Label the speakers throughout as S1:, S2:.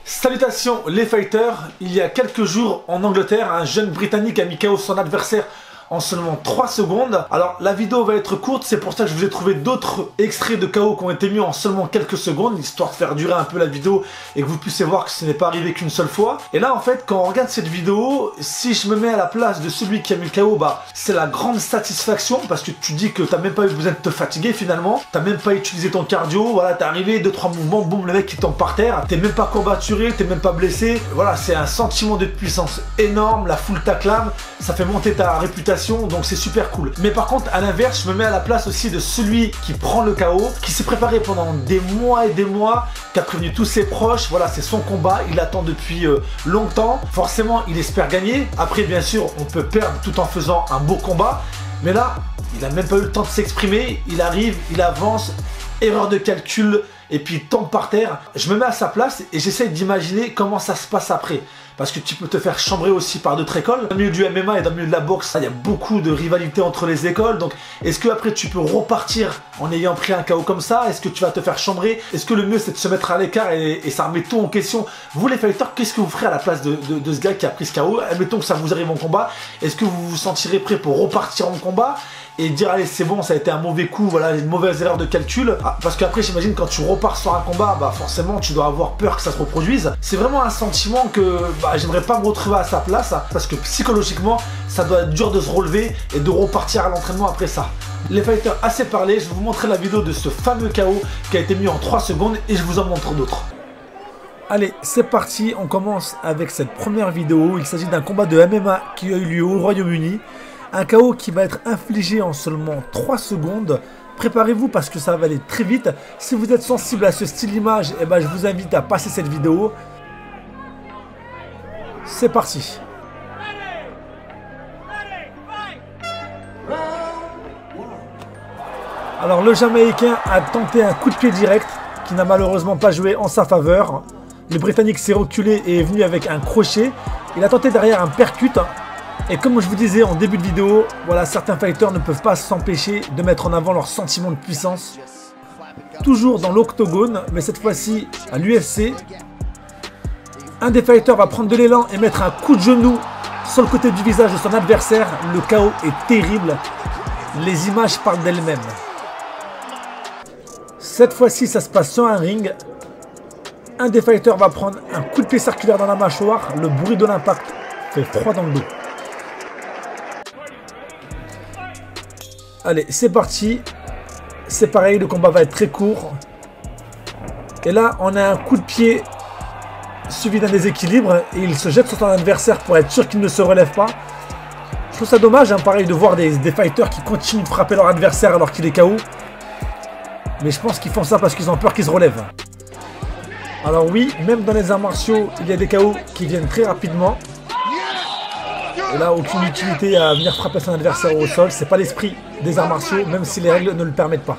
S1: Salutations les fighters, il y a quelques jours en Angleterre, un jeune Britannique a mis KO son adversaire en seulement 3 secondes. Alors la vidéo va être courte, c'est pour ça que je vous ai trouvé d'autres extraits de KO qui ont été mis en seulement quelques secondes, histoire de faire durer un peu la vidéo et que vous puissiez voir que ce n'est pas arrivé qu'une seule fois. Et là en fait, quand on regarde cette vidéo, si je me mets à la place de celui qui a mis le KO, bah c'est la grande satisfaction parce que tu dis que t'as même pas eu besoin de te fatiguer finalement, t'as même pas utilisé ton cardio, voilà, t'es arrivé, 2-3 mouvements, boum, le mec qui tombe par terre, t'es même pas courbaturé, t'es même pas blessé. Voilà, c'est un sentiment de puissance énorme, la foule t'acclame, ça fait monter ta réputation. Donc c'est super cool. Mais par contre à l'inverse, je me mets à la place aussi de celui qui prend le KO, qui s'est préparé pendant des mois et des mois, qui a prévenu tous ses proches. Voilà, c'est son combat, il attend depuis longtemps. Forcément il espère gagner. Après bien sûr on peut perdre tout en faisant un beau combat, mais là il a même pas eu le temps de s'exprimer. Il arrive, il avance, erreur de calcul et puis il tombe par terre. Je me mets à sa place et j'essaye d'imaginer comment ça se passe après. Parce que tu peux te faire chambrer aussi par d'autres écoles. Dans le milieu du MMA et dans le milieu de la boxe, il y a beaucoup de rivalité entre les écoles. Donc, est-ce que après tu peux repartir en ayant pris un KO comme ça? Est-ce que tu vas te faire chambrer? Est-ce que le mieux c'est de se mettre à l'écart et ça remet tout en question? Vous les fighters, qu'est-ce que vous ferez à la place de ce gars qui a pris ce KO? Admettons que ça vous arrive en combat. Est-ce que vous vous sentirez prêt pour repartir en combat et dire allez c'est bon, ça a été un mauvais coup, voilà, une mauvaise erreur de calcul? Parce qu'après j'imagine quand tu repars sur un combat, bah forcément tu dois avoir peur que ça se reproduise. C'est vraiment un sentiment que j'aimerais pas me retrouver à sa place, parce que psychologiquement ça doit être dur de se relever et de repartir à l'entraînement après ça. Les fighters, assez parlé, je vais vous montrer la vidéo de ce fameux KO qui a été mis en 3 secondes et je vous en montre d'autres. Allez, c'est parti, on commence avec cette première vidéo. Il s'agit d'un combat de MMA qui a eu lieu au Royaume-Uni. Un KO qui va être infligé en seulement 3 secondes. Préparez-vous parce que ça va aller très vite. Si vous êtes sensible à ce style d'image, eh ben, je vous invite à passer cette vidéo. C'est parti. Alors le Jamaïcain a tenté un coup de pied direct qui n'a malheureusement pas joué en sa faveur. Le Britannique s'est reculé et est venu avec un crochet. Il a tenté derrière un percute. Et comme je vous disais en début de vidéo, voilà, certains fighters ne peuvent pas s'empêcher de mettre en avant leur sentiment de puissance. Toujours dans l'octogone, mais cette fois-ci à l'UFC. Un des fighters va prendre de l'élan et mettre un coup de genou sur le côté du visage de son adversaire. Le KO est terrible. Les images parlent d'elles-mêmes. Cette fois-ci, ça se passe sur un ring. Un des fighters va prendre un coup de pied circulaire dans la mâchoire. Le bruit de l'impact fait froid dans le dos. Allez, c'est parti. C'est pareil, le combat va être très court. Et là, on a un coup de pied suivi d'un déséquilibre. Et il se jette sur son adversaire pour être sûr qu'il ne se relève pas. Je trouve ça dommage, hein, pareil, de voir des fighters qui continuent de frapper leur adversaire alors qu'il est KO. Mais je pense qu'ils font ça parce qu'ils ont peur qu'il se relève. Alors oui, même dans les arts martiaux, il y a des KO qui viennent très rapidement. Et là, aucune utilité à venir frapper son adversaire au sol. C'est pas l'esprit des arts martiaux, même si les règles ne le permettent pas.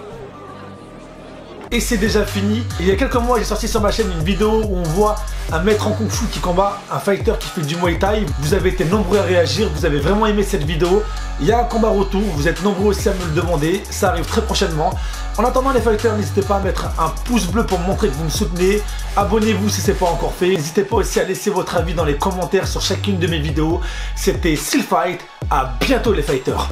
S1: Et c'est déjà fini. Il y a quelques mois, j'ai sorti sur ma chaîne une vidéo où on voit un maître en kung fu qui combat un fighter qui fait du muay thai. Vous avez été nombreux à réagir, vous avez vraiment aimé cette vidéo. Il y a un combat retour, vous êtes nombreux aussi à me le demander. Ça arrive très prochainement. En attendant les fighters, n'hésitez pas à mettre un pouce bleu pour me montrer que vous me soutenez. Abonnez-vous si ce n'est pas encore fait. N'hésitez pas aussi à laisser votre avis dans les commentaires sur chacune de mes vidéos. C'était Steel Fight. À bientôt les fighters.